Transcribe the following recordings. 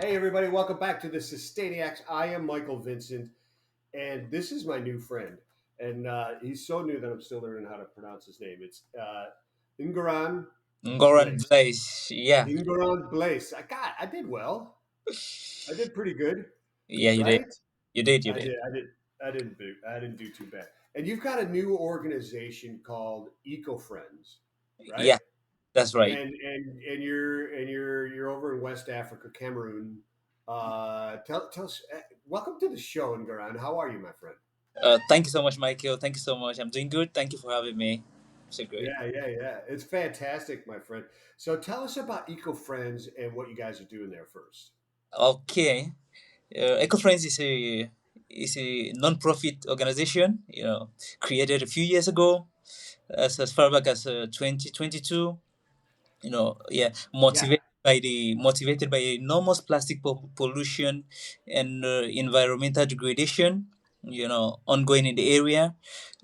Hey, everybody, welcome back to the Sustainiacs. I am Michael Vincent, and this is my new friend. And he's so new that I'm still learning how to pronounce his name. It's Ngoran Ngoran Blaise. Blaise, yeah, Ngoran Blaise. I did well. I did pretty good, yeah, you did, right? you did, you I did. did. I didn't do too bad. And you've got a new organization called ecoFriends, right? Yeah, that's right. And you're over in West Africa, Cameroon. Tell us. Welcome to the show, Ngaran. How are you, my friend? Thank you so much, Michael. Thank you so much. I'm doing good. Thank you for having me. So great. Yeah. It's fantastic, my friend. So tell us about ecoFriends and what you guys are doing there first. Okay, ecoFriends is a non-profit organization. Created a few years ago, as far back as 2022. Yeah, Yeah, motivated by enormous plastic pollution and environmental degradation, ongoing in the area.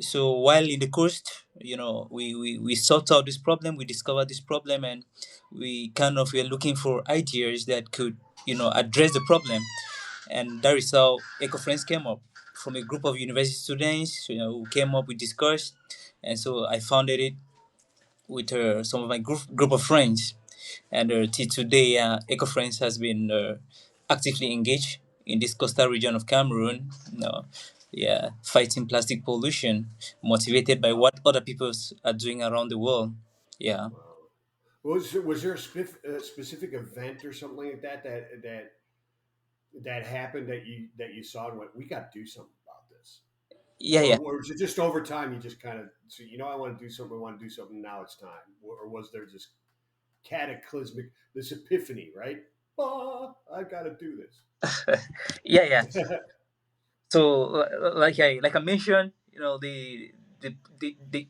So while in the coast, we sought out this problem, we discovered this problem, and we kind of were looking for ideas that could address the problem. And that is how EcoFriends came up, from a group of university students, who came up, we discussed, and so I founded it with some of my group of friends. And till today, EcoFriends has been actively engaged in this coastal region of Cameroon, yeah, fighting plastic pollution, motivated by what other people are doing around the world. Yeah. wow. Was there a specific event or something like that happened that you saw and went, we got to do something about this? Yeah, Or, yeah. or was it just over time you just kind of, so, I want to do something, I want to do something, now it's time? Or was there just cataclysmic, this epiphany, right? I got to do this. Yeah, yeah. So, like I mentioned, the the the,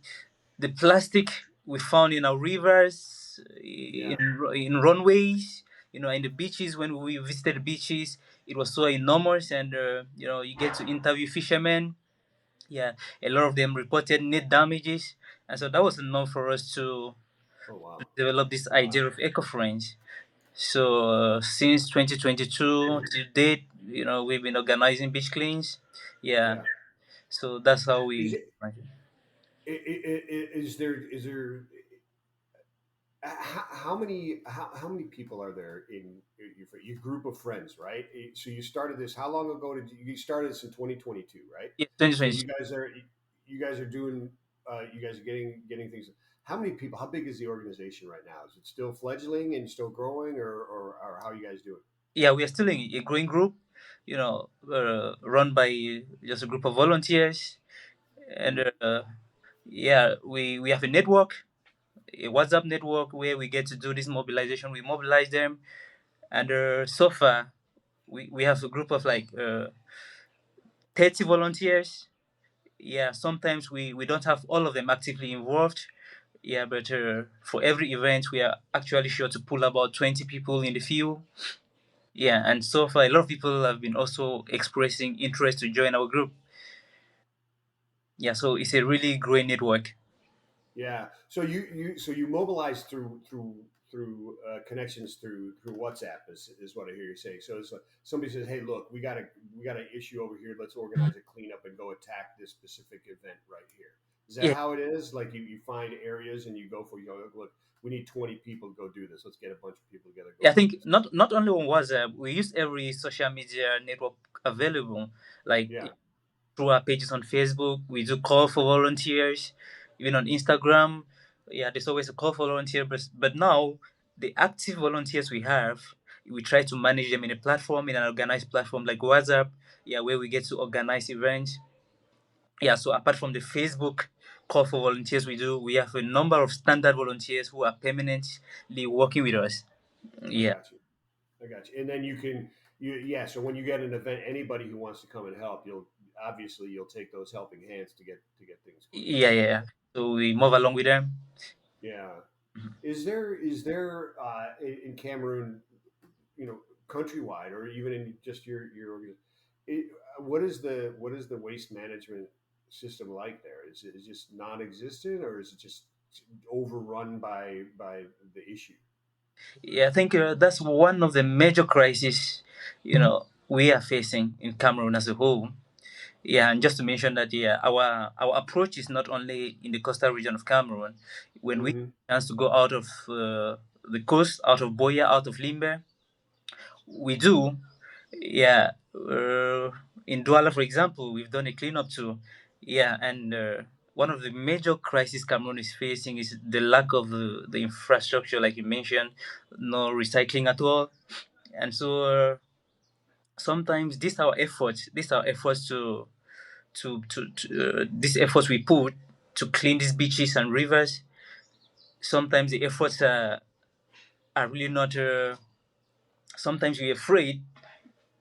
the plastic we found in our rivers, Yeah. in runways, in the beaches. When we visited the beaches, it was so enormous, and you get to interview fishermen. Yeah, a lot of them reported net damages, and so that was enough for us to Oh, wow. develop this idea Wow. of eco-friends. So since 2022 to date, we've been organizing beach cleans. Yeah, Yeah. so that's how Is we. it, is there how many people are there in your group of friends, right? So you started this, how long ago you started this in 2022, right? Yeah, So 2020. you guys are doing, you guys are getting things. How many people, how big is the organization right now? Is it still fledgling and still growing, or how are you guys doing? Yeah, we are still in a growing group, run by just a group of volunteers, and Hmm. yeah, we have a network, a WhatsApp network where we get to do this mobilization. We mobilize them, and so far we have a group of like 30 volunteers. Yeah, sometimes we don't have all of them actively involved. Yeah, but for every event, we are actually sure to pull about 20 people in the field. Yeah, and so far, a lot of people have been also expressing interest to join our group. Yeah, so it's a really growing network. Yeah. So you mobilize through connections through WhatsApp is what I hear you saying. So it's like somebody says, "Hey, look, we got an issue over here. Let's organize a cleanup and go attack this specific event right here." Is that Yeah, how it is? Like you find areas and you go for, look, we need 20 people to go do this. Let's get a bunch of people together, I go do think this. not only on WhatsApp, we use every social media network available, like Yeah. through our pages on Facebook. We do call for volunteers, even on Instagram. Yeah, there's always a call for volunteer, but now the active volunteers we have, we try to manage them in a platform, in an organized platform like WhatsApp. Yeah, where we get to organize events. Yeah, so apart from the Facebook call for volunteers we have a number of standard volunteers who are permanently working with us. I Yeah. got you. I got you. And then yeah. So when you get an event, anybody who wants to come and help, you'll take those helping hands to get things going. Yeah, yeah, yeah. So we move along with them. Yeah. Is there in Cameroon, countrywide, or even in just it, what is the waste management system like there? Is it just non-existent, or is it just overrun by the issue? Yeah, I think that's one of the major crises, we are facing in Cameroon as a whole. Yeah, and just to mention that, yeah, our approach is not only in the coastal region of Cameroon. When we Hmm. chance to go out of the coast, out of Boya, out of Limbe, we do. Yeah, in Douala, for example, we've done a cleanup too. Yeah, and one of the major crises Cameroon is facing is the lack of the infrastructure, like you mentioned, no recycling at all. And so sometimes these are efforts to these efforts we put to clean these beaches and rivers. Sometimes the efforts are really not. Sometimes we're afraid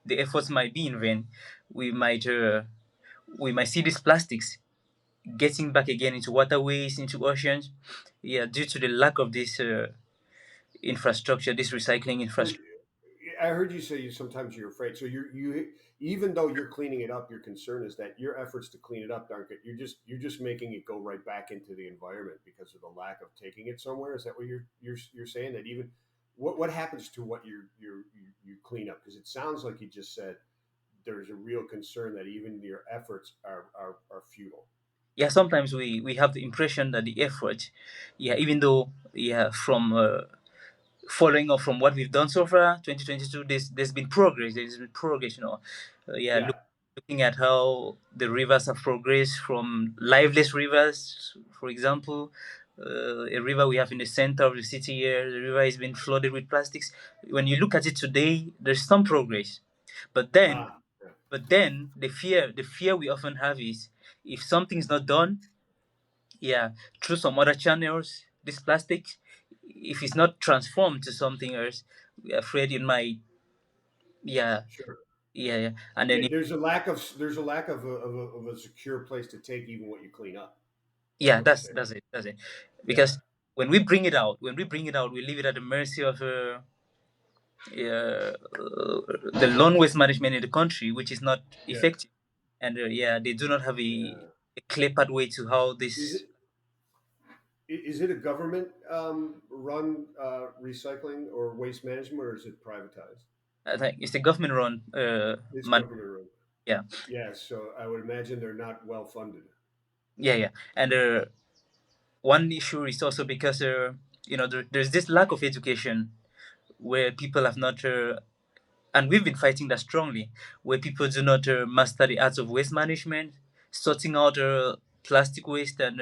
the efforts might be in vain. We might uh, we might see these plastics getting back again into waterways, into oceans. Yeah, due to the lack of this infrastructure, this recycling So infrastructure. I heard you say sometimes you're afraid. So you even though you're cleaning it up, your concern is that your efforts to clean it up aren't good. You're just making it go right back into the environment because of the lack of taking it somewhere. Is that what you're saying? That even what happens to what you clean up? Because it sounds like you just said there's a real concern that even your efforts are futile. Yeah, sometimes we have the impression that the effort, yeah, even though, yeah, from following up from what we've done so far, 2022, there's been progress. There's been progress, yeah, Yeah. looking at how the rivers have progressed from liveless rivers, for example, a river we have in the center of the city here. The river has been flooded with plastics. When you look at it today, there's some progress, but then, Ah. Yeah. the fear we often have is if something's not done, yeah, through some other channels, this plastic, if it's not transformed to something else, we're afraid it might, yeah, Sure. yeah, and then There's a lack of a secure place to take even what you clean up. Is yeah, what you're saying. that's it, Yeah. because when we bring it out, we leave it at the mercy of the lawn waste management in the country, which is not Yeah. effective, and yeah, they do not have Yeah. a clear pathway to how Is this. it is it a government run recycling or waste management, or is it privatized? I think it's a government run It's man. government run. Yeah, Yeah. So I would imagine they're not well funded. yeah, and one issue is also because there's this lack of education where people have not and we've been fighting that strongly, where people do not master the arts of waste management, sorting out plastic waste and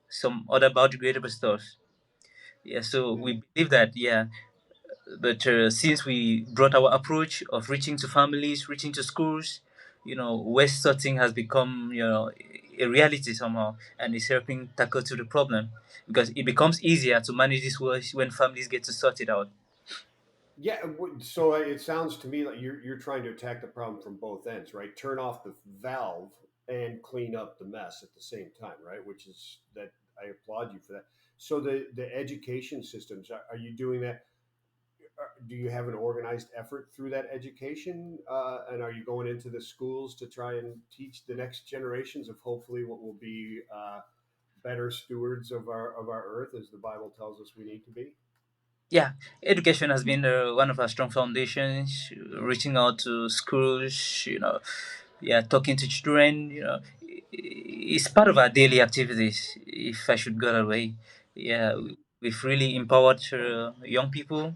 some other biodegradable stuff. Yeah, so Yeah. we believe that, yeah, but since we brought our approach of reaching to families, reaching to schools, waste sorting has become, a reality somehow, and it's helping tackle to the problem because it becomes easier to manage this waste when families get to sort it out. Yeah. So it sounds to me like you're trying to attack the problem from both ends, right? Turn off the valve and clean up the mess at the same time, right? Which is that I applaud you for that. So the education systems, are you doing that? Do you have an organized effort through that education? And are you going into the schools to try and teach the next generations of hopefully what will be better stewards of our earth, as the Bible tells us we need to be? Yeah, education has been one of our strong foundations. Reaching out to schools, yeah, talking to children, it's part of our daily activities. If I should go that way, yeah, we've really empowered young people.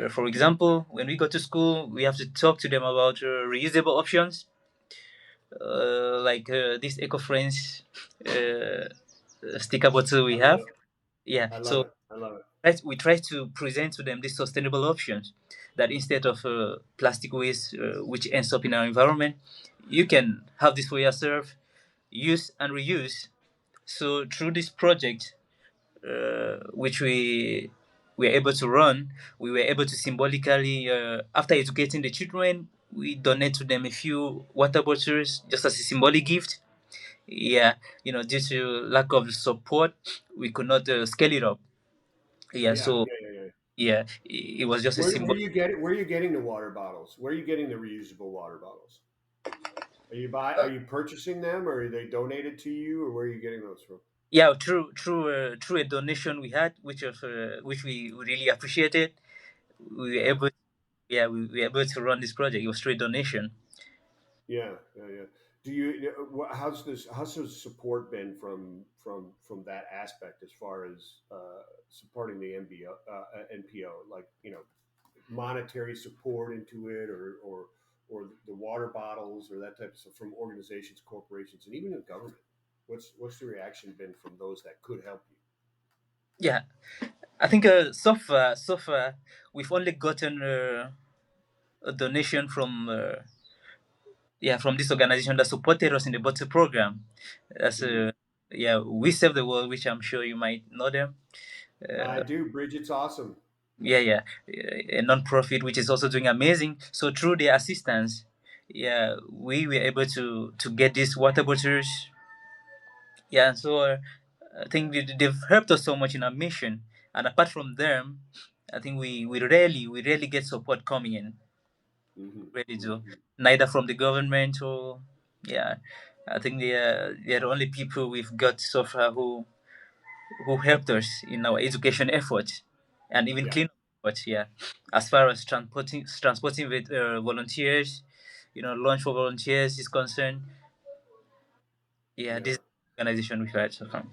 For example, when we go to school, we have to talk to them about reusable options, like this ecoFriends uh, sticker bottle we I love have. it. Yeah, I love so it. I love it. we try to present to them these sustainable options that instead of plastic waste, which ends up in our environment, you can have this for yourself, use and reuse. So through this project, which we were able to run, we were able to symbolically, after educating the children, we donate to them a few water bottles just as a symbolic gift. Yeah, due to lack of support, we could not scale it up. Yeah, Yeah, so yeah, yeah, yeah. yeah, it was just a symbol. Where are you getting the water bottles? Where are you getting the reusable water bottles? Are you purchasing them, or are they donated to you, or where are you getting those from? Yeah, through a donation we had, which we really appreciated. We were able, yeah, we were able to run this project. It was through a donation. Yeah, yeah, yeah. Do you? How's the support been from that aspect as far as supporting the NPO? Like monetary support into it, or the water bottles or that type of stuff from organizations, corporations, and even the government. What's the reaction been from those that could help you? Yeah, I think so far we've only gotten a donation from from this organization that supported us in the bottle program. That's Mm. We save the world, which I'm sure you might know them. I Uh, do. Bridget's awesome. a non-profit which is also doing amazing. So through their assistance, we were able to get these water bottles. I think they've helped us so much in our mission. And apart from them, I think we rarely get support coming in. Hmm. Really do. Hmm. Neither from the government or yeah. I think they're the only people we've got so far who helped us in our education efforts and even Yeah, cleanup efforts. Yeah, as far as transporting with volunteers, launch for volunteers is concerned. Yeah, yeah. this organization we've had so far.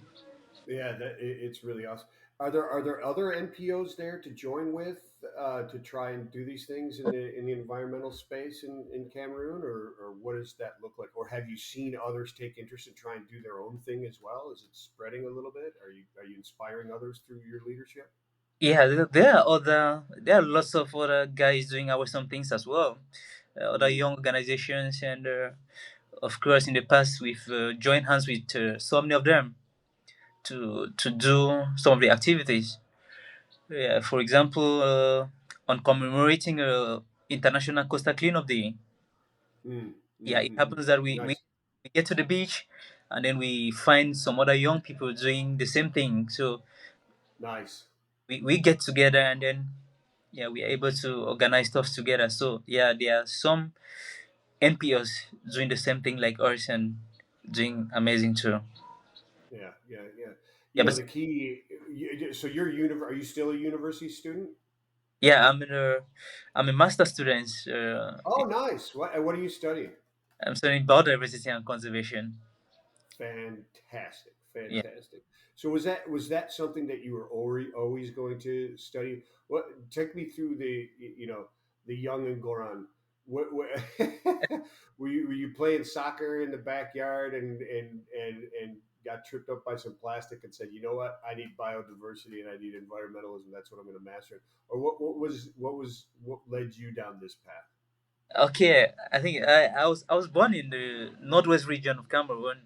Yeah, it's really awesome. Are there other NPOs there to join with to try and do these things in the environmental space in Cameroon, or what does that look like? Or have you seen others take interest and try and do their own thing as well? Is it spreading a little bit? Are you inspiring others through your leadership? Yeah, there are lots of other guys doing our some things as well. Other Mm, young organizations, and of course, in the past, we've joined hands with so many of them to do some of the activities. Yeah, for example, on commemorating International Coastal Cleanup Day. mm, Yeah, it mm. happens that Nice, we get to the beach, and then we find some other young people doing the same thing. So nice. we get together, and then we're able to organize stuff together. So yeah, there are some NPOs doing the same thing like us and doing amazing too. Yeah, yeah, yeah. Yeah, but The key. So are you still a university student? yeah, I'm a master student. Oh, nice. What are you studying? I'm studying biodiversity and conservation. Fantastic, Yeah. fantastic. So was that something that you were always going to study? What take me through the young Ngoran? What were you playing soccer in the backyard and got tripped up by some plastic and said, you know what, I need biodiversity and I need environmentalism. That's what I'm going to master. Or what led you down this path? Okay, I think I was born in the northwest region of Cameroon,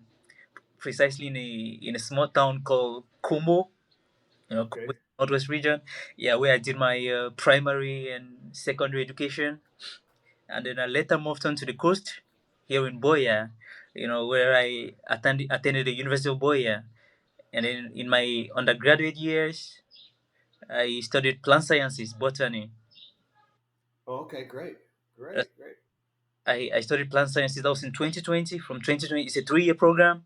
precisely in a small town called Kumo. Kumo Okay. is northwest region. Yeah, where I did my primary and secondary education, and then I later moved on to the coast here in Boya. Where I attended the University of Boya, and then in my undergraduate years, I studied plant sciences, botany. Oh, okay. Great. Uh, Great. Great. I studied plant sciences. That was in 2020. From 2020, it's a 3-year program.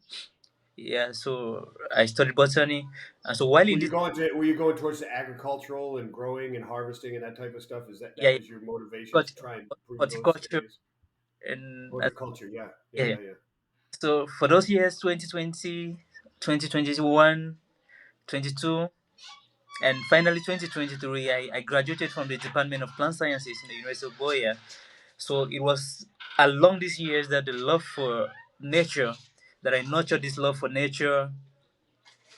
Yeah, so I studied botany, and so while in this, Were you going towards the agricultural and growing and harvesting and that type of stuff? Is that yeah, that yeah, was your motivation got to try and improve those horticulture areas? and Horticulture, yeah, yeah, yeah, yeah. yeah, yeah. So for those years, 2020, 2021, 22, and finally 2023, I graduated from the Department of Plant Sciences in the University of Boya. So it was along these years that the love for nature, that I nurtured this love for nature.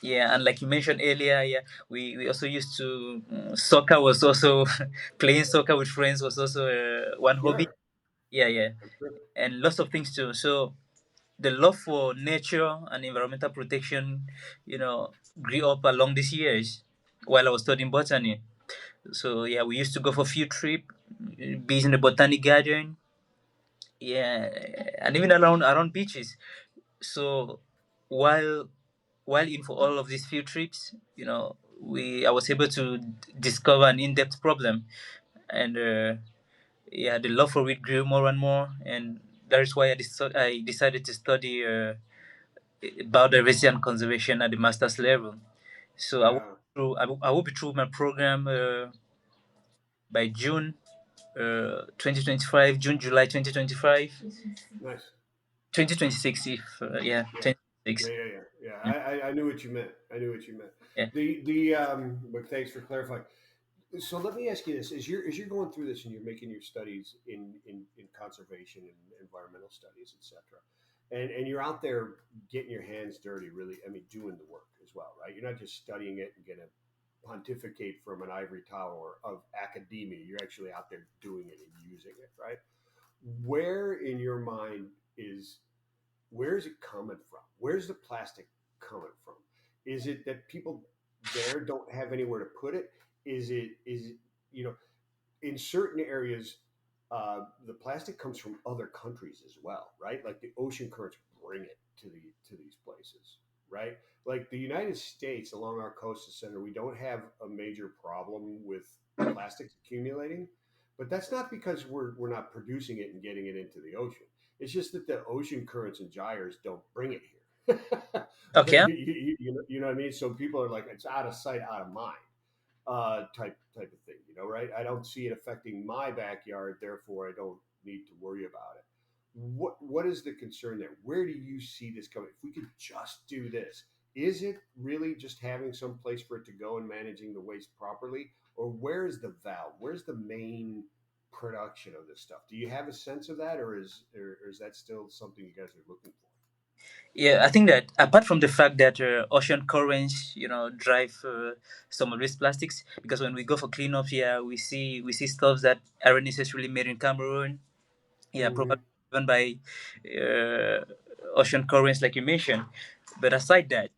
Yeah, and like you mentioned earlier, yeah, we also used to soccer was also playing soccer with friends was also one hobby. Sure, Yeah, yeah, I'm sure. and lots of things too. So the love for nature and environmental protection, grew up along these years while I was studying botany. So yeah, we used to go for field trip, be in the botanic garden, yeah, and even around beaches. So while while in for all of these field trips, we I was able to discover an in-depth problem, and the love for it grew more and more, and that is why I decided to study biodiversity and conservation at the master's level. So Yeah. I will be through my program by June 2025, June, July 2025, Nice. 2026, if, yeah, Yeah. Yeah, 2026. yeah, yeah, yeah. Yeah. I knew what you meant. I knew what you meant. Yeah. But thanks for clarifying. So let me ask you this: as you're going through this and you're making your studies in conservation and environmental studies, etc., and you're out there getting your hands dirty, really, I mean, doing the work as well, right? You're not just studying it and gonna pontificate from an ivory tower of academia. You're actually out there doing it and using it, right? Where in your mind is where is it coming from? Where's the plastic coming from? Is it that people there don't have anywhere to put it? Is it you know in certain areas the plastic comes from other countries as well, right? Like the ocean currents bring it to these places, right? Like the United States along our coastal center, we don't have a major problem with plastics accumulating, but that's not because we're not producing it and getting it into the ocean. It's just that the ocean currents and gyres don't bring it here. Okay. You know what I mean? So people are like, it's out of sight, out of mind, type of thing. You know, right? I don't see it affecting my backyard, therefore I don't need to worry about it. What is the concern there? Where do you see this coming? If we could just do this, is it really just having some place for it to go and managing the waste properly, or where's the valve? Where's the main production of this stuff? Do you have a sense of that, or is that still something you guys are looking for? Yeah, I think that apart from the fact that ocean currents, drive some of these plastics, because when we go for cleanup here, we see stuff that aren't necessarily made in Cameroon. Yeah, probably Mm-hmm. driven by uh, ocean currents, like you mentioned. But aside that,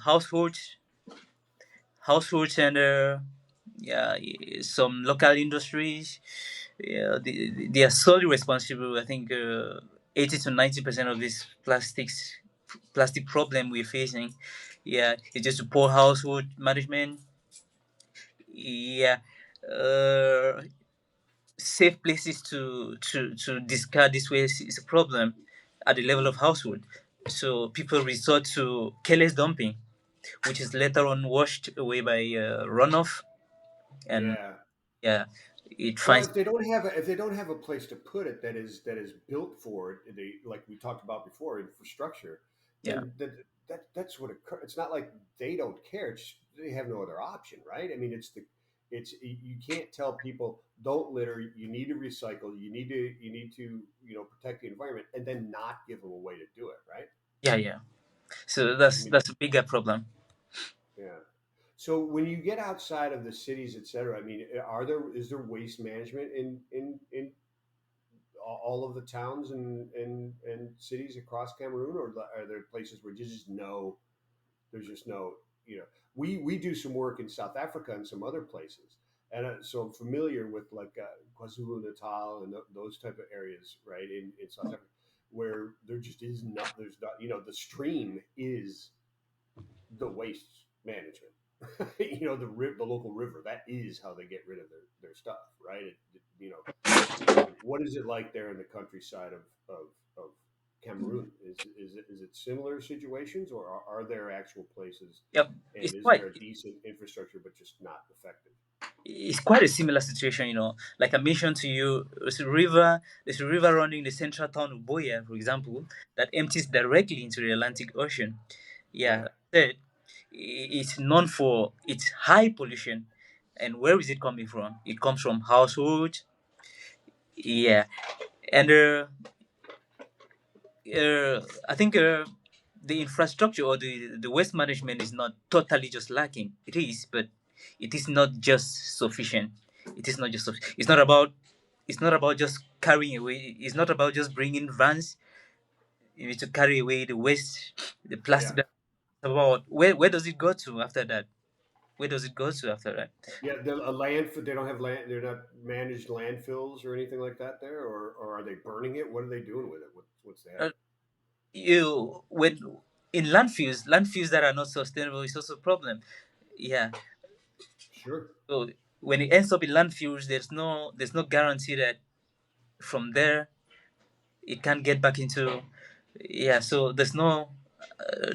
households and yeah, some local industries, yeah, they are solely responsible. I think 80 to 90% of this plastic problem we're facing. Yeah, it's just poor household management. Yeah, uh, safe places to discard this waste is a problem at the level of household. So people resort to careless dumping, which is later on washed away by runoff, and Yeah. yeah, it Well, finds. if they don't have a place to put it that is built for it, they like we talked about before, infrastructure, Yeah, then that's what occurs. It's not like they don't care. It's just, they have no other option, right? I mean, it's you can't tell people don't litter. You need to recycle. You need to protect the environment, and then not give them a way to do it, right? yeah, yeah. So I that's mean, that's a bigger problem. yeah. So when you get outside of the cities, et cetera, I mean, is there waste management in all of the towns and cities across Cameroon, or are there places where you just know there's just no, we do some work in South Africa and some other places, and so I'm familiar with like KwaZulu Natal and those type of areas, right, in South Africa, where there just is not, there's not, the stream is the waste management. The local river, that is how they get rid of their stuff, right? What is it like there in the countryside of Cameroon? Is it similar situations, or are there actual places, Yep, and it's is quite there a decent infrastructure but just not effective? it's quite a similar situation. Like I mentioned to you, there's a river running in the central town of Boya, for example, that empties directly into the Atlantic Ocean. Yeah, Yeah, like I said, it's known for its high pollution. And where is it coming from? It comes from households. Yeah, and I think the infrastructure or the waste management is not totally just lacking. It is, but it is not just sufficient. It is not just. It's not about. It's not about just carrying away. It's not about just bringing vans to carry away the waste, the plastic. yeah, It's about where does it go to after that? Where does it go to after that? yeah. A landfill. They don't have land. They're not managed landfills or anything like that there, or are they burning it? What are they doing with it? What's the Uh, heck? you when in landfills that are not sustainable is also a problem. Yeah. Sure. So when it ends up in landfills, there's no guarantee that from there it can get back into. Yeah. So there's no.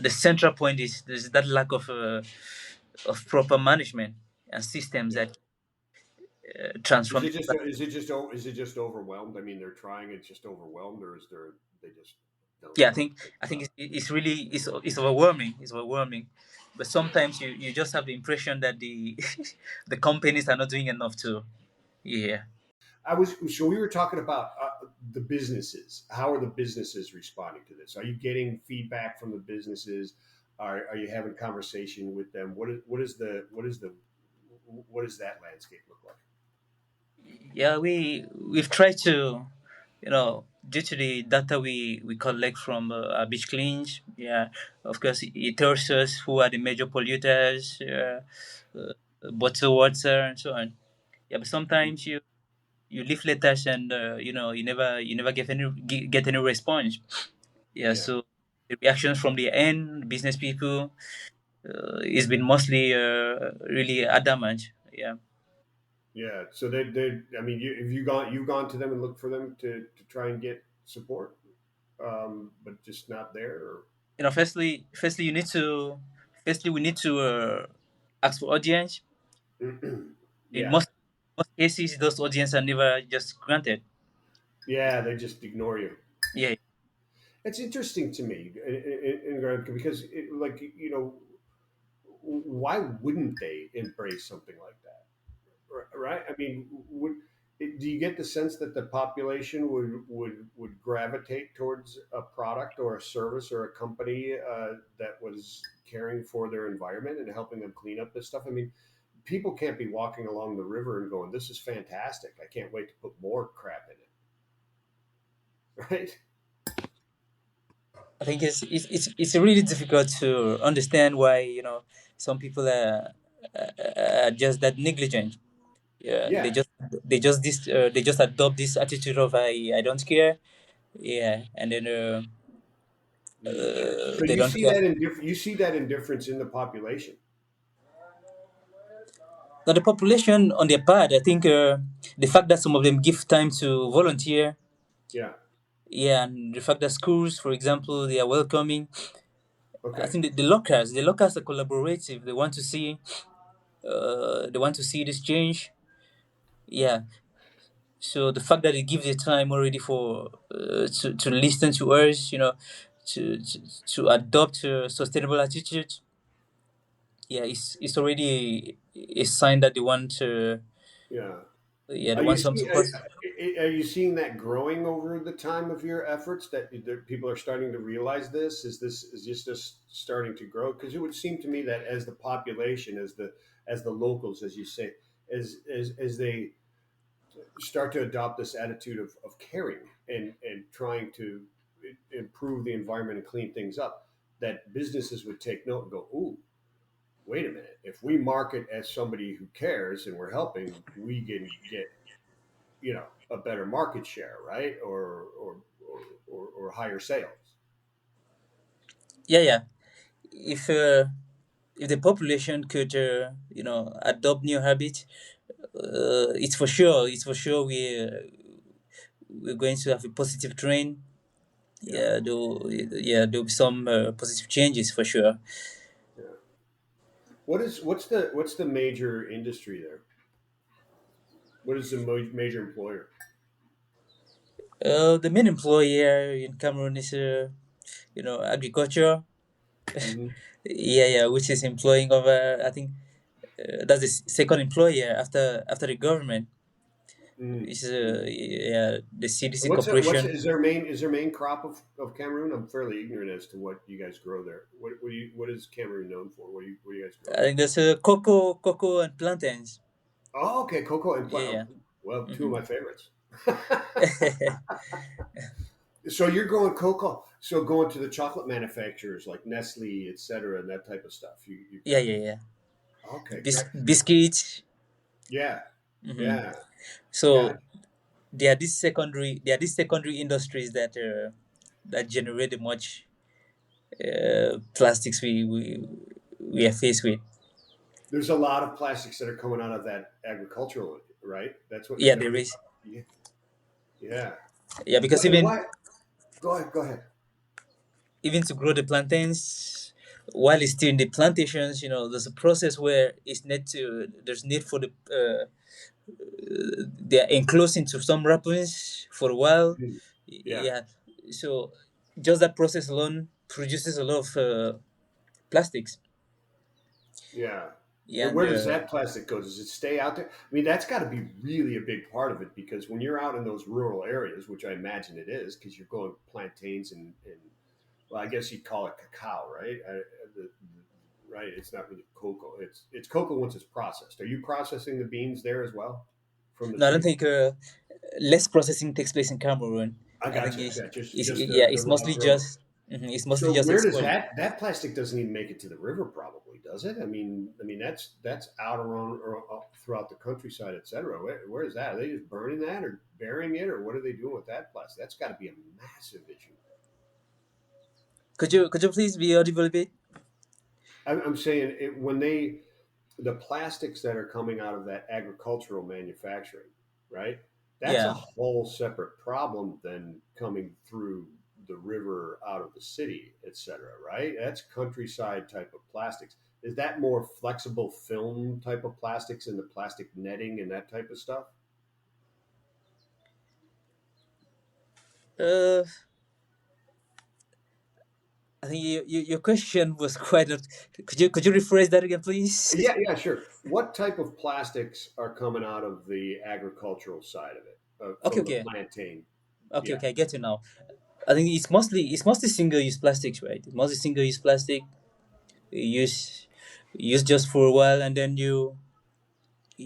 the central point is there's that lack of proper management and systems Yeah. that transform the planet. Is it just overwhelmed? I mean, they're trying. It's just overwhelmed, or is there they just don't Yeah, know what to think I think about it's really it's overwhelming. It's overwhelming, but sometimes you just have the impression that the the companies are not doing enough to. Yeah. it. I was so we were talking about the businesses. How are the businesses responding to this? Are you getting feedback from the businesses? Are you having conversation with them? What does that landscape look like? Yeah, we've tried to, due to the data we collect from our beach cleans. Yeah, of course, it tells us who are the major polluters, bottled water, and so on. Yeah, but sometimes you leave letters and you never get any response. Yeah, Yeah. so the reactions from the end business people, it's been mostly really adamant. Yeah. Yeah. So I mean, have you've gone to them and looked for them to try and get support, but just not there. Or, Firstly you need to firstly we need to ask for audience. In yeah. most cases those audience are never just granted. Yeah. They just ignore you. Yeah. It's interesting to me, because like why wouldn't they embrace something like that? Right? I mean, do you get the sense that the population would gravitate towards a product or a service or a company that was caring for their environment and helping them clean up this stuff? I mean, people can't be walking along the river and going, "This is fantastic! I can't wait to put more crap in it." Right? I think it's really difficult to understand why some people are just that negligent. Yeah, Yeah. they just adopt this attitude of I don't care. Yeah, and then So they you don't see care. that you see that indifference in the population. Now the population on their part, I think the fact that some of them give time to volunteer. Yeah. Yeah, and the fact that schools, for example, they are welcoming. I Okay. think the locals are collaborative. They want to see this change. Yeah. So the fact that they give their time already for to listen to us, to adopt a sustainable attitude. Yeah, it's already a sign that they want. Yeah. Yeah, they Are want you some see, support. are you seeing that growing over the time of your efforts that people are starting to realize this? Is this just starting to grow? Because it would seem to me that as the population, as the locals, as you say, as they start to adopt this attitude of caring and trying to improve the environment and clean things up, that businesses would take note and go, "Ooh, wait a minute! If we market as somebody who cares and we're helping, we can get a better market share, right? Or higher sales." Yeah, yeah. If uh, if the population could, adopt new habits, it's for sure we're going to have a positive trend. Yeah, There'll be some positive changes for sure. yeah. What's the major industry there? What is the major employer? The main employer in Cameroon is, agriculture. Mm-hmm. Yeah, yeah, which is employing over, I think, that's the second employer after the government. Which is Mm-hmm. yeah, the CDC What's Corporation. is their main crop of Cameroon? I'm fairly ignorant as to what you guys grow there. What is Cameroon known for? What do you guys grow I there? think that's cocoa and plantains. Oh, okay, cocoa and Yeah, yeah. well, two of Hmm. my favorites. So you're growing cocoa. So going to the chocolate manufacturers like Nestle, et cetera, and that type of stuff. You Yeah, yeah, yeah. okay, great. Biscuits. Yeah, Hmm. yeah, yeah. So there are these secondary industries that generate the much plastics we are faced with. There's a lot of plastics that are coming out of that agricultural, right? That's what. Is Yeah, that there what you're is. talking? Yeah, yeah. Yeah, because And even why? Go ahead. Go ahead. even to grow the plantains, while it's still in the plantations, there's a process where there's need for they're enclosed into some wrappings for a while. Mm. Yeah, Yeah, so just that process alone produces a lot of plastics. yeah. Yeah, And and where does that plastic go? Does it stay out there? I mean, that's got to be really a big part of it because when you're out in those rural areas, which I imagine it is, because you're going plantains and well, I guess you'd call it cacao, right? Right? It's not really cocoa. It's cocoa once it's processed. Are you processing the beans there as well from the no, I don't tree? think less processing takes place in Cameroon. I I think gotcha. Yeah, it's just yeah, the it's raw mostly growth. just it's mostly So just where does exported. that plastic doesn't even make it to the river? Probably does it? I mean that's out around or up throughout the countryside, etc. Where is that? Are they just burning that or burying it, or what are they doing with that plastic? That's got to be a massive issue. Could you please be audible a bit? I'm saying when the plastics that are coming out of that agricultural manufacturing, right? That's a Yeah. whole separate problem than coming through the river out of the city, etc. Right? That's countryside type of plastics. Is that more flexible film type of plastics and the plastic netting and that type of stuff? Uh, I think your question was quite. Could you rephrase that again, please? Yeah, yeah, sure. What type of plastics are coming out of the agricultural side of it, Okay, from the okay, plantain? okay, Yeah. okay. I get you now. I think it's mostly single use plastics, right? Mostly single use plastic. You use just for a while, and then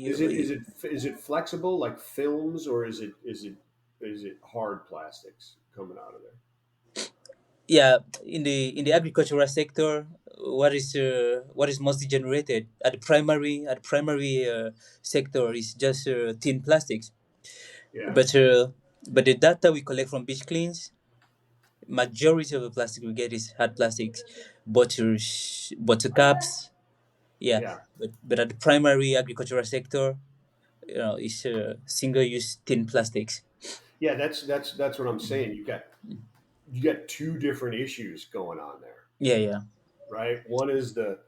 Is you, it you is it is it flexible like films, or is it hard plastics coming out of there? yeah, in the agricultural sector, what is mostly generated at the primary sector is just thin plastics. Yeah. But the data we collect from beach cleans, majority of the plastic we get is hard plastics, bottles, bottle caps. Yeah, Yeah. but at the primary agricultural sector, it's single use thin plastics. Yeah, that's what I'm saying. You got two different issues going on there, Yeah, yeah. right? One is the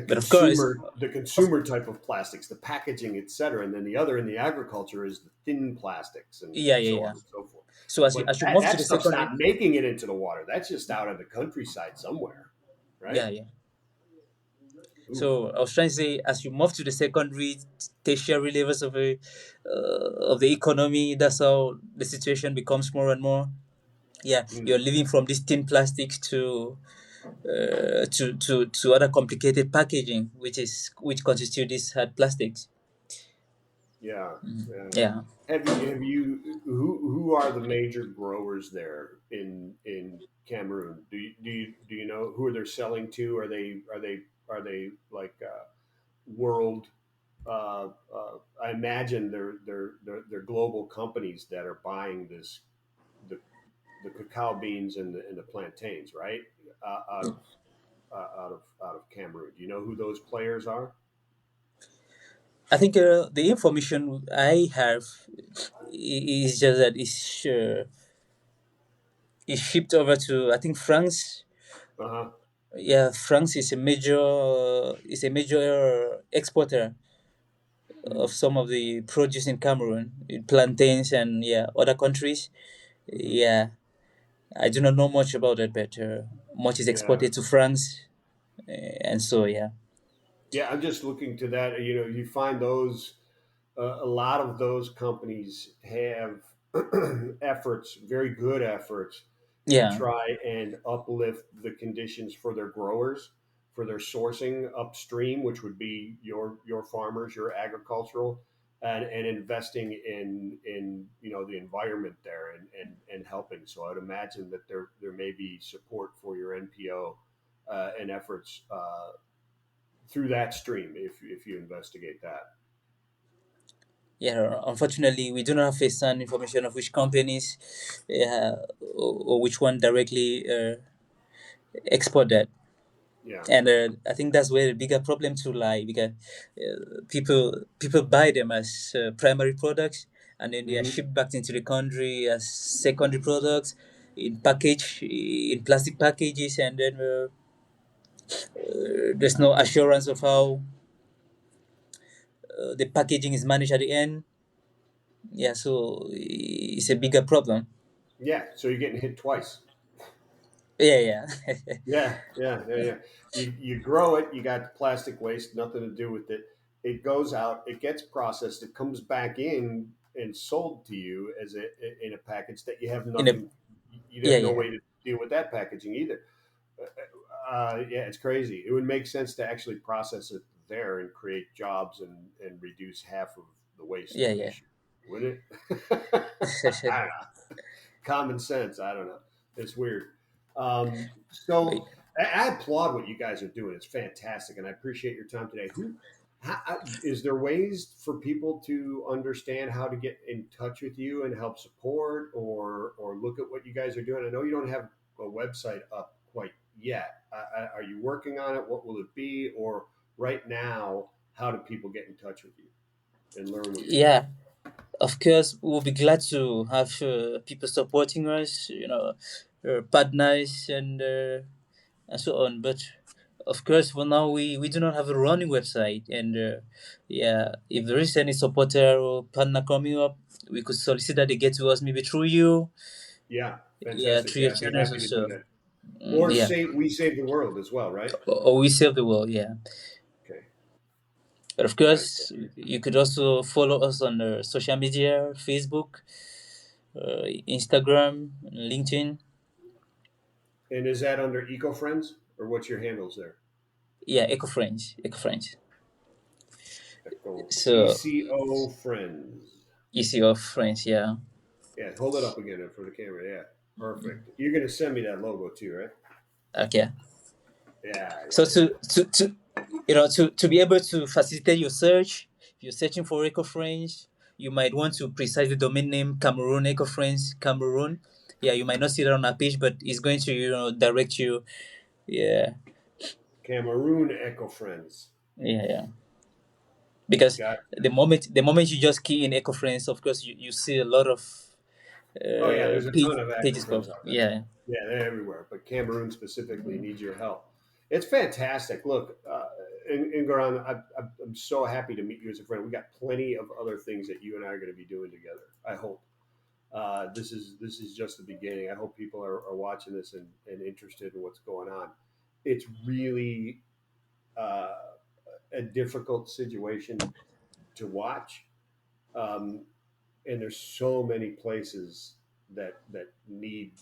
But of course, of, consumer type of plastics, the packaging, etc., and then the other in the agriculture is the thin plastics and yeah, yeah, so yeah. on and so forth. So But as you that, move to that the stuff's secondary, not making it into the water. That's just out in the countryside somewhere, right? yeah, yeah. Oof. So I was trying to say, as you move to the secondary, tertiary levels of the economy, that's how the situation becomes more and more. Yeah, you're Mm. living from this thin plastic to other complicated packaging, which constitute these hard plastics. Yeah, yeah. Yeah, Who are the major growers there in Cameroon? Do you know who they're selling to? Are they like world? I imagine they're global companies that are buying the the cacao beans and the plantains, right? Out of Cameroon. Do you know who those players are? I think the information I have is just that it's shipped over to, I think, France. Uh huh. Yeah, France is a major exporter of Mm-hmm. some of the produce in Cameroon, plantains and yeah, other countries. Mm-hmm. Yeah, I do not know much about it, but much is Yeah. exported to France, and so yeah, Yeah, I'm just looking to that. You find those a lot of those companies have efforts, very good efforts, to yeah, try and uplift the conditions for their growers, for their sourcing upstream, which would be your farmers, your agricultural, and investing in the environment there and helping. So I'd imagine that there may be support for your NPO and efforts through that stream if you investigate that. yeah. Unfortunately, we do not have first-hand information of which companies, or which one directly export that. Yeah. And I think that's where the bigger problem to lie, because people buy them as primary products, and then they are Hmm. shipped back into the country as secondary products. in plastic packages, and then there's no assurance of how the packaging is managed at the end. Yeah, so it's a bigger problem. Yeah, so you're getting hit twice. Yeah, yeah. Yeah. You grow it. You got plastic waste, nothing to do with it. It goes out. It gets processed. It comes back in and sold to you as in a package that you have In a nothing. You Yeah, have no yeah, way to deal with that packaging either. Yeah, it's crazy. It would make sense to actually process it there and create jobs and reduce half of the waste yeah, yeah. issue, wouldn't it? I don't know. Common sense. I don't know. It's weird. So Wait. I applaud what you guys are doing. It's fantastic, and I appreciate your time today. Is there ways for people to understand how to get in touch with you and help support or look at what you guys are doing? I know you don't have a website up quite yet. Are you working on it? What will it be? Or right now, how do people get in touch with you and learn what you're doing? Yeah, of course, we'll be glad to have people supporting us, partners, and so on. But of course, for now, we do not have a running website. And yeah, if there is any supporter or partner coming up, we could solicit that they get to us maybe through you, Yeah, yeah, fantastic. through Yeah, your I'd be channels happy or to do so. that. Or Yeah, we save the world as well, right? or we save the world, yeah. Okay, But of got it. course, you could also follow us on social media, Facebook, Instagram, LinkedIn. And is that under ecoFriends or what's your handles there? Yeah, ecoFriends, ecoFriends. Eco So ECO Friends. easy of friends, yeah. Yeah, hold it up again for the camera. Yeah, perfect. You're gonna send me that logo too, right? Okay. So Yeah. to be able to facilitate your search, if you're searching for eco-friends, you might want to precise the domain name Cameroon eco-friends Cameroon. Yeah, you might not see that on our page, but it's going to direct you. Yeah, Cameroon Eco Friends. yeah, yeah. Because Got. the moment you just key in eco-friends, of course you see a lot of Oh yeah, there's a ton of Eco pages Friends pop. out there. Yeah, Yeah, they're everywhere, but Cameroon specifically needs your help. It's fantastic. Look, Ngoran, I'm so happy to meet you as a friend. We got plenty of other things that you and I are going to be doing together. I hope. This is just the beginning. I hope people are watching this and interested in what's going on. It's really uh, a difficult situation to watch, um, and there's so many places that need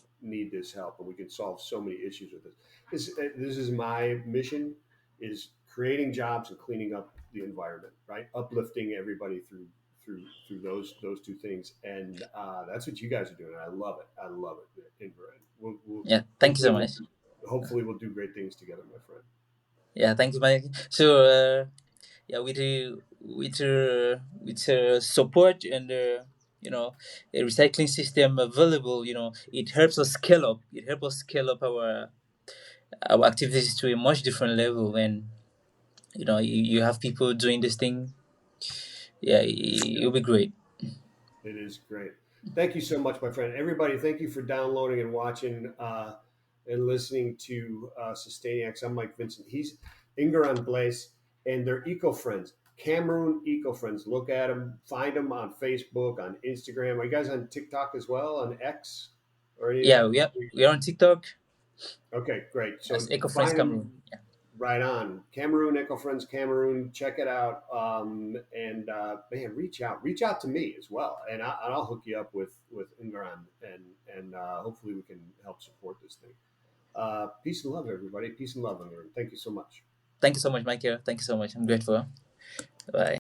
this help, and we can solve so many issues with this. This is my mission: is creating jobs and cleaning up the environment, right? Uplifting everybody through those two things, and that's what you guys are doing. I love it. I love it. We'll yeah. Thank you so hopefully much. we'll do great things together, my friend. Yeah, thank you, Mike. So yeah, with support and a recycling system available, it helps us scale up. It helps us scale up our activities to a much different level. And you have people doing this thing. Yeah, it'll be great. It is great. Thank you so much, my friend. Everybody, thank you for downloading and watching and listening to Sustainiacs. I'm Mike Vincent. He's Ngoran Blaise, and they're eco friends. Cameroon eco friends. Look at them. Find them on Facebook, on Instagram. Are you guys on TikTok as well, on X or any of Yeah, that? we are on TikTok Okay, great. as So EcoFriends find Cameroon. them. Yeah, Right on. Cameroon, Eco Friends Cameroon. Check it out. And man, reach out to me as well. And I'll hook you up with Ingran and hopefully we can help support this thing. Peace and love, everybody. Peace and love, Ingran. Thank you so much. thank you so much, Michael. Thank you so much. I'm grateful. Bye.